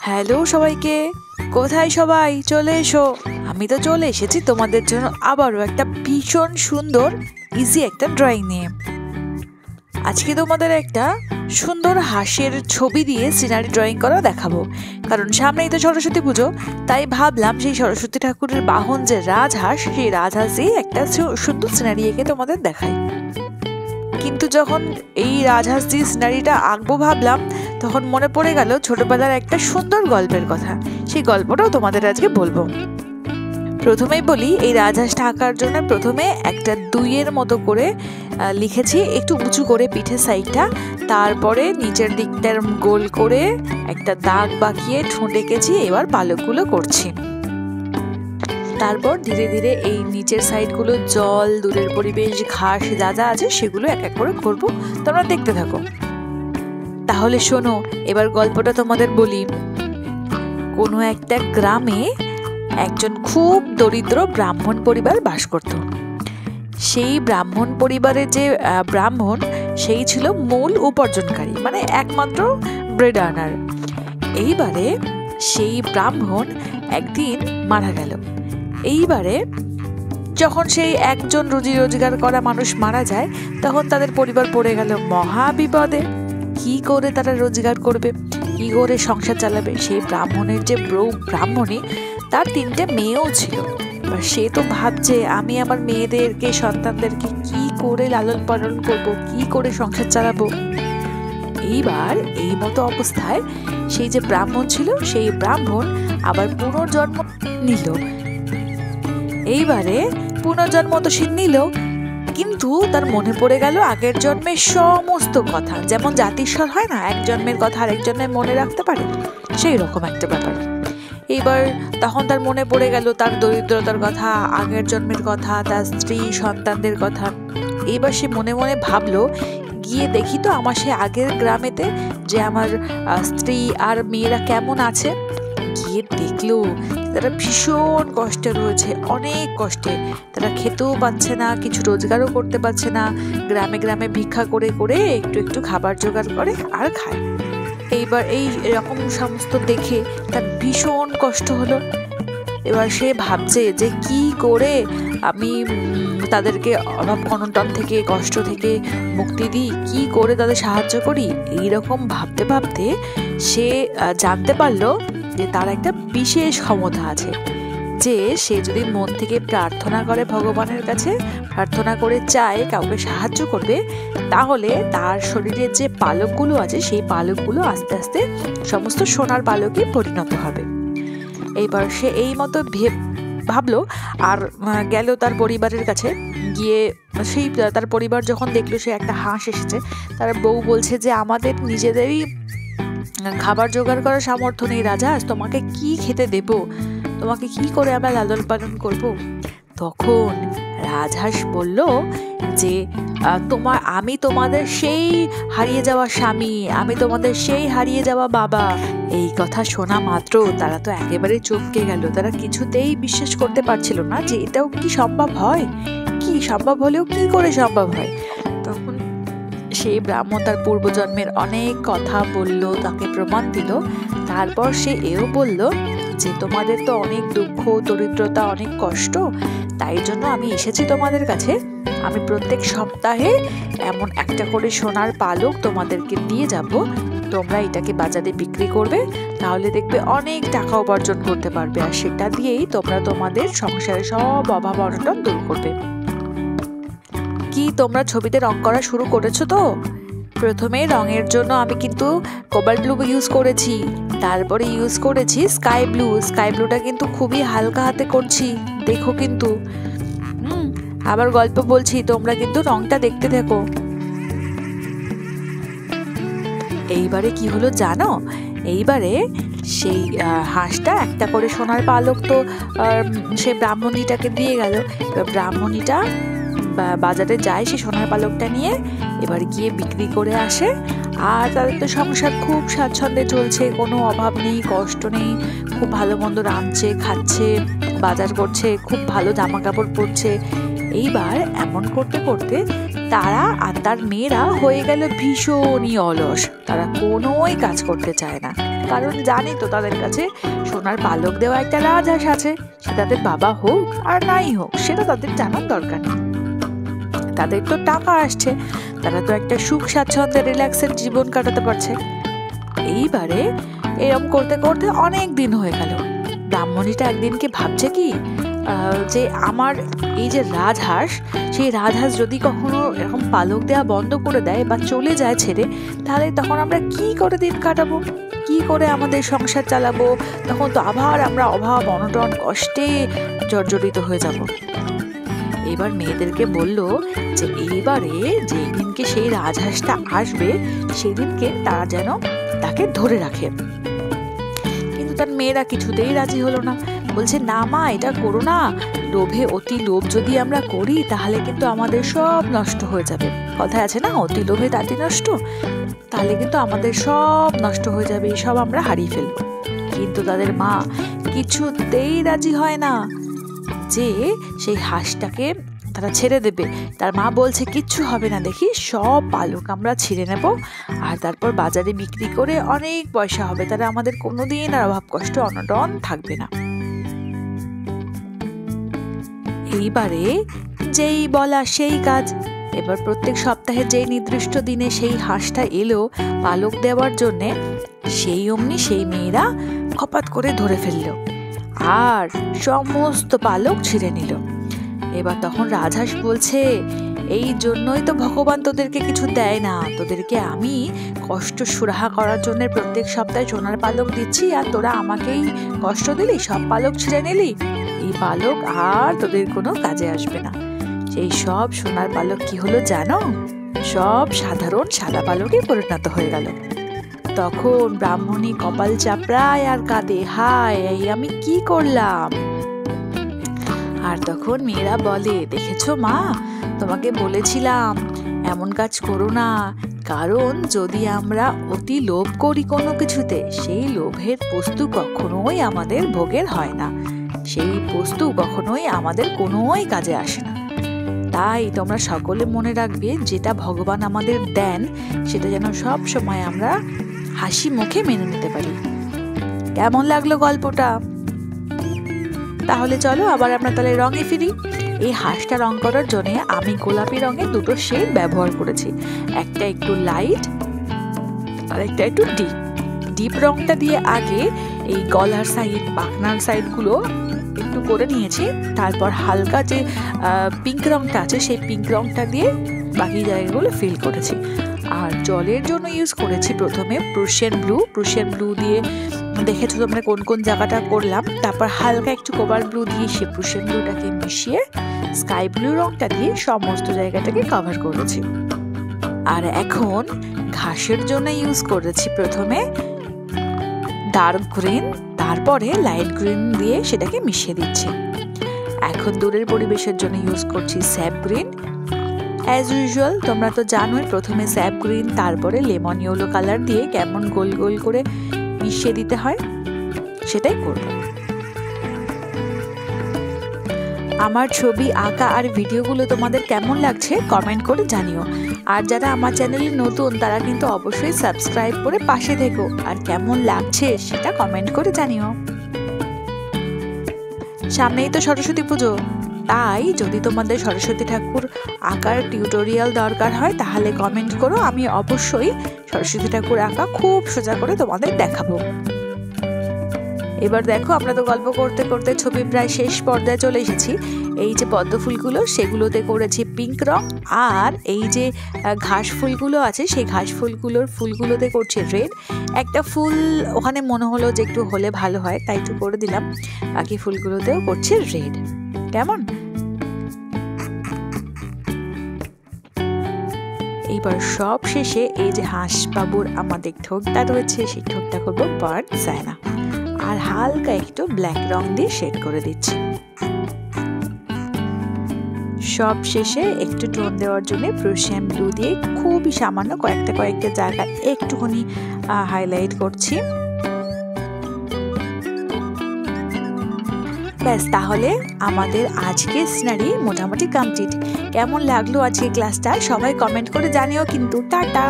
Hello সবাইকে, কোথায় সবাই? চলে এসো। আমি তো চলে এসেছি তোমাদের জন্য আবারও একটা ভীষণ সুন্দর ইজি একটা ড্রয়িং নিয়ে। আজকে তোমাদের একটা সুন্দর হাঁসের ছবি দিয়ে সিনারি ড্রয়িং করা দেখাবো, কারণ সামনেই তো সরস্বতী পুজো। তাই ভাবলাম সেই সরস্বতী ঠাকুরের বাহন যে রাজহাঁস, সেই রাজহাঁস দিয়ে একটা সুন্দর সিনারি এঁকে তোমাদের দেখাই। কিন্তু যখন এই রাজহাঁস দিয়ে সিনারিটা আঁকবো ভাবলাম, তখন মনে পড়ে গেল ছোটবেলার একটা সুন্দর গল্পের কথা। সেই গল্পটাও তোমাদের আজকে বলবো। প্রথমেই বলি, এই রাজহাঁসটা আঁকার জন্য প্রথমে একটা 2-এর মতো করে লিখেছি, একটু উঁচু করে পিঠের সাইডটা। তারপরে নিচের দিকটার গোল করে একটা দাগ বাঁকিয়ে ঠোঁট এঁকেছি। এবার পালকগুলো করছি। তারপর ধীরে ধীরে এই নিচের সাইডগুলো জল, দূরের পরিবেশ, ঘাস যা যা আছে সেগুলো এক এক করে করবো। তোমরা দেখতে থাকো। তাহলে শোনো, এবার গল্পটা তোমাদের বলি। কোনো একটা গ্রামে একজন খুব দরিদ্র ব্রাহ্মণ পরিবার বাস করত। সেই ব্রাহ্মণ পরিবারের যে ব্রাহ্মণ, সেই ছিল মূল উপার্জনকারী, মানে একমাত্র ব্রেড আর্নার। এইবারে সেই ব্রাহ্মণ একদিন মারা গেল। এইবারে যখন সেই একজন রুজি রোজগার করা মানুষ মারা যায়, তখন তাদের পরিবার পড়ে গেল মহা বিপদে। কি করে তারা রোজগার করবে, কি করে সংসার চালাবে? সেই ব্রাহ্মণের যে ব্রাহ্মণী, তার 3টে মেয়েও ছিল। এবার সে তো ভাবছে, আমি আমার মেয়েদেরকে, সন্তানদেরকে কি করে লালন পালন করব, কি করে সংসার চালাবো। এইবার এই মতো অবস্থায় সেই যে ব্রাহ্মণ ছিল, সেই ব্রাহ্মণ আবার পুনর্জন্ম নিল। এইবারে পুনর্জন্ম তো সে নিল, কিন্তু তার মনে পড়ে গেল আগের জন্মের সমস্ত কথা। যেমন জাতিস্বর হয় না, এক জন্মের কথা আরেক জন্মের মনে রাখতে পারে, সেই রকম একটা ব্যাপার। এইবার তখন তার মনে পড়ে গেল তার দরিদ্রতার কথা, আগের জন্মের কথা, তার স্ত্রী সন্তানদের কথা। এইবার সে মনে মনে ভাবলো, গিয়ে দেখি তো আমার সে আগের গ্রামেতে যে আমার স্ত্রী আর মেয়েরা কেমন আছে। গিয়ে দেখলো তারা ভীষণ কষ্টে রয়েছে, অনেক কষ্টে। তারা খেতেও পাচ্ছে না, কিছু রোজগারও করতে পারছে না। গ্রামে গ্রামে ভিক্ষা করে করে একটু একটু খাবার জোগাড় করে আর খায়। এইবার এই এরকম সমস্ত দেখে তার ভীষণ কষ্ট হলো। এবার সে ভাবছে যে কি করে আমি তাদেরকে অভাব অনটন থেকে, কষ্ট থেকে মুক্তি দিই, কি করে তাদের সাহায্য করি। এইরকম ভাবতে ভাবতে সে জানতে পারলো যে তার একটা বিশেষ ক্ষমতা আছে, যে সে যদি মন থেকে প্রার্থনা করে ভগবানের কাছে, প্রার্থনা করে চায় কাউকে সাহায্য করবে, তাহলে তার শরীরের যে পালকগুলো আছে, সেই পালকগুলো আস্তে আস্তে সমস্ত সোনার পালকে পরিণত হবে। এইবার সে এই মতো ভাবলো আর গেল তার পরিবারের কাছে। গিয়ে সেই তার পরিবার যখন দেখলো সে একটা হাঁস এসেছে, তার বউ বলছে যে আমাদের নিজেদেরই খাবার জোগাড় করার সামর্থ্য নেই রাজহাঁস, তোমাকে কি খেতে দেব, তোমাকে কি করে আমরা লালন পালন করব। তখন রাজহাঁস বলল যে আমি তোমাদের সেই হারিয়ে যাওয়া স্বামী, আমি তোমাদের সেই হারিয়ে যাওয়া বাবা। এই কথা শোনা মাত্র তারা তো একেবারে চমকে গেল। তারা কিছুতেই বিশ্বাস করতে পারছিল না যে এটাও কি সম্ভব হয়, কি সম্ভব হলেও কি করে সম্ভব হয়। তখন সেই ব্রাহ্মণ তার পূর্বজন্মের অনেক কথা বলল, তাকে প্রমাণ দিল। তারপর সে এও বলল যে তোমাদের তো অনেক দুঃখ, দরিদ্রতা, অনেক কষ্ট, তাই জন্য আমি এসেছি তোমাদের কাছে। আমি প্রত্যেক সপ্তাহে এমন একটা করে সোনার পালক তোমাদেরকে দিয়ে যাব। তোমরা এটাকে বাজারে বিক্রি করবে, তাহলে দেখবে অনেক টাকা উপার্জন করতে পারবে, আর সেটা দিয়েই তোমরা তোমাদের সংসারে সব অভাব অনটন দূর করবে। কি তোমরা ছবিতে রং করা শুরু করেছো তো? প্রথমে রঙের জন্য আমি কিন্তু কোবাল্ট ব্লু ইউজ করেছি, তারপরে ইউজ করেছি স্কাই ব্লু। স্কাই ব্লুটা কিন্তু খুবই হালকা হাতে করছি, দেখো কিন্তু। আবার গল্প বলছি, তোমরা কিন্তু রংটা দেখতে থাকো। এইবারে কি হলো জানো? এইবারে সেই হাঁসটা একটা করে সোনার পালক তো সে ব্রাহ্মণীটাকে দিয়ে গেল। এবার ব্রাহ্মণীটা বাজারে যায় সেই সোনার পালকটা নিয়ে, এবার গিয়ে বিক্রি করে আসে। আর তাদের তো সংসার খুব স্বাচ্ছন্দ্যে চলছে, কোনো অভাব নেই, কষ্ট নেই। খুব ভালো মন্দ রাঁধছে, খাচ্ছে, বাজার করছে, খুব ভালো জামা কাপড় পরছে। এইবার এমন করতে করতে তারা আর তার মেয়েরা হয়ে গেল ভীষণই অলস। তারা কোনোই কাজ করতে চায় না, কারণ জানি তো তাদের কাছে সোনার পালক দেওয়া একটা রাজহাঁস আছে। সে তাদের বাবা হোক আর নাই হোক, সেটা তাদের জানার দরকার নেই। তাদের তো টাকা আসছে, তারা তো একটা সুখ স্বাচ্ছন্দ্যে রিল্যাক্সের জীবন কাটাতে পারছে। এইবারে এরম করতে করতে অনেক দিন হয়ে গেল। ব্রাহ্মণীটা একদিনকে ভাবছে কি, যে আমার এই যে রাজহাঁস, সেই রাজহাঁস যদি কখনো এরকম পালক দেওয়া বন্ধ করে দেয় বা চলে যায় ছেড়ে, তাহলে তখন আমরা কি করে দিন কাটাবো, কি করে আমাদের সংসার চালাবো? তখন তো আবার আমরা অভাব অনটন কষ্টে জর্জরিত হয়ে যাব। এবার মেয়েদেরকে বলল যে এইবারে যেদিনকে সেই রাজহাঁসটা আসবে সেদিনকে তারা যেন তাকে ধরে রাখে। কিন্তু তার মেয়েরা কিছুতেই রাজি হলো না। বলছে, না মা, এটা করো না, লোভে অতি লোভ যদি আমরা করি তাহলে কিন্তু আমাদের সব নষ্ট হয়ে যাবে। কথায় আছে না, অতি লোভে তাতি নষ্ট। তাহলে কিন্তু আমাদের সব নষ্ট হয়ে যাবে, সব আমরা হারিয়ে ফেলবো। কিন্তু তাদের মা কিছুতেই রাজি হয় না যে সেই হাঁসটাকে তারা ছেড়ে দেবে। তার মা বলছে, কিচ্ছু হবে না, দেখি সব পালক আমরা ছিঁড়ে নেব, আর তারপর বাজারে বিক্রি করে অনেক পয়সা হবে, তারা আমাদের কোনোদিন আর অভাব কষ্ট অনটন থাকবে না। এইবারে যেই বলা সেই কাজ। এবার প্রত্যেক সপ্তাহে যেই নির্দিষ্ট দিনে সেই হাঁসটা এলো পালক দেওয়ার জন্যে, সেই অমনি সেই মেয়েরা খপাত করে ধরে ফেলল আর সমস্ত পালক ছিঁড়ে নিল। এবার তখন রাজহাঁস বলছে, এই জন্যই তো ভগবান তোদেরকে কিছু দেয় না, তোদেরকে আমি কষ্ট সুরাহা করার জন্য প্রত্যেক সপ্তাহে সোনার পালক দিচ্ছি, আর তোরা আমাকেই কষ্ট দিলি, সব পালক ছিঁড়ে নিলি। এই পালক আর তোদের কোনো কাজে আসবে না। সেই সব সোনার পালক কি হলো জানো? সব সাধারণ সাদা পালকে পরিণত হয়ে গেল। তখন ব্রাহ্মণী কপাল চাপড়ায় আর কাঁদে, হায়, এই আমি কি করলাম? আর তখন মেয়েরা বলে, দেখেছো মা, তোমাকে বলেছিলাম এমন কাজ করো না, কারণ যদি আমরা অতি লোভ করি কোনো কিছুতে, সেই লোভের বস্তু কখনোই আমাদের ভোগের হয় না, সেই বস্তু কখনোই আমাদের কোনোই কাজে আসে না। তাই তোমরা সকলে মনে রাখবে, যেটা ভগবান আমাদের দেন সেটা যেন সব সময় আমরা হাসি মুখে মেনে নিতে পারি। কেমন লাগলো গল্পটা? তাহলে চলো আবার আমরা তাহলে রঙে ফিরি। এই হাঁসটা রং করার জন্য আমি গোলাপি রঙের দুটো শেড ব্যবহার করেছি, একটা একটু লাইট আর একটা একটু ডিপ। ডিপ রংটা দিয়ে আগে এই গলার সাইড, পাখনার সাইডগুলো একটু করে নিয়েছি, তারপর হালকা যে পিঙ্ক রংটা আছে সেই পিঙ্ক রংটা দিয়ে বাকি জায়গাগুলো ফিল করেছি। আর জলের জন্য ইউজ করেছি প্রথমে প্রুশিয়ান ব্লু। প্রুশিয়ান ব্লু দিয়ে দেখেছো তোমরা কোন কোন জায়গাটা করলাম। তারপর হালকা একটু কোবাল্ট ব্লু দিয়ে সে প্রুশিয়ান ব্লুটাকে মিশিয়ে স্কাই ব্লু রংটা দিয়ে সমস্ত জায়গাটাকে কভার করেছি। আর এখন ঘাসের জন্য ইউজ করেছি প্রথমে ডার্ক গ্রিন, তারপরে লাইট গ্রিন দিয়ে সেটাকে মিশিয়ে দিচ্ছি। এখন দূরের পরিবেশের জন্য ইউজ করছি স্যাপ গ্রিন। অ্যাজ ইউজুয়াল তোমরা তো জানোই, প্রথমে স্যাপ গ্রিন তারপরে লেমন ইয়েলো কালার দিয়ে কেমন গোল গোল করে মিশিয়ে দিতে হয়, সেটাই করব। আমার ছবি আঁকা আর ভিডিওগুলো তোমাদের কেমন লাগছে কমেন্ট করে জানিও। আর যারা আমার চ্যানেলে নতুন তারা কিন্তু অবশ্যই সাবস্ক্রাইব করে পাশে থেকো, আর কেমন লাগছে সেটা কমেন্ট করে জানিও। সামনেই তো সরস্বতী পুজো, তাই যদি তোমাদের সরস্বতী ঠাকুর আঁকার টিউটোরিয়াল দরকার হয় তাহলে কমেন্ট করো, আমি অবশ্যই সরস্বতী ঠাকুর আঁকা খুব সোজা করে তোমাদের দেখাবো। এবার দেখো, আমরা তো গল্প করতে করতে ছবি প্রায় শেষ পর্যায়ে চলে এসেছি। এই যে পদ্ম ফুলগুলো সেগুলোতে করেছি পিঙ্ক রং, আর এই যে ঘাস ফুলগুলো আছে সেই ঘাস ফুলগুলোতে করছি রেড। একটা ফুল ওখানে মনে হলো যে একটু হলে ভালো হয়, তাই একটু করে দিলাম। বাকি ফুলগুলোতেও করছি রেড। কেমন? এইবার সব শেষে এই যে হাঁস বাবুর আমাদের ঠোঁটটা রয়েছে সেই ঠোঁটটা করবো বার্ড সাইনা, আর হালকা একটু ব্ল্যাক রং দিয়ে শেড করে দিচ্ছি। সব শেষে একটু টোন দেওয়ার জন্য প্রুশিয়ান ব্লু দিয়ে খুবই সামান্য কয়েকটা জায়গা একটুখানি হাইলাইট করছি। ব্যাস, তাহলে আমাদের আজকে সিনারি মোটামুটি কমপ্লিট। কেমন লাগলো আজকে ক্লাসটা সবাই কমেন্ট করে জানিও কিন্তু। টাটা।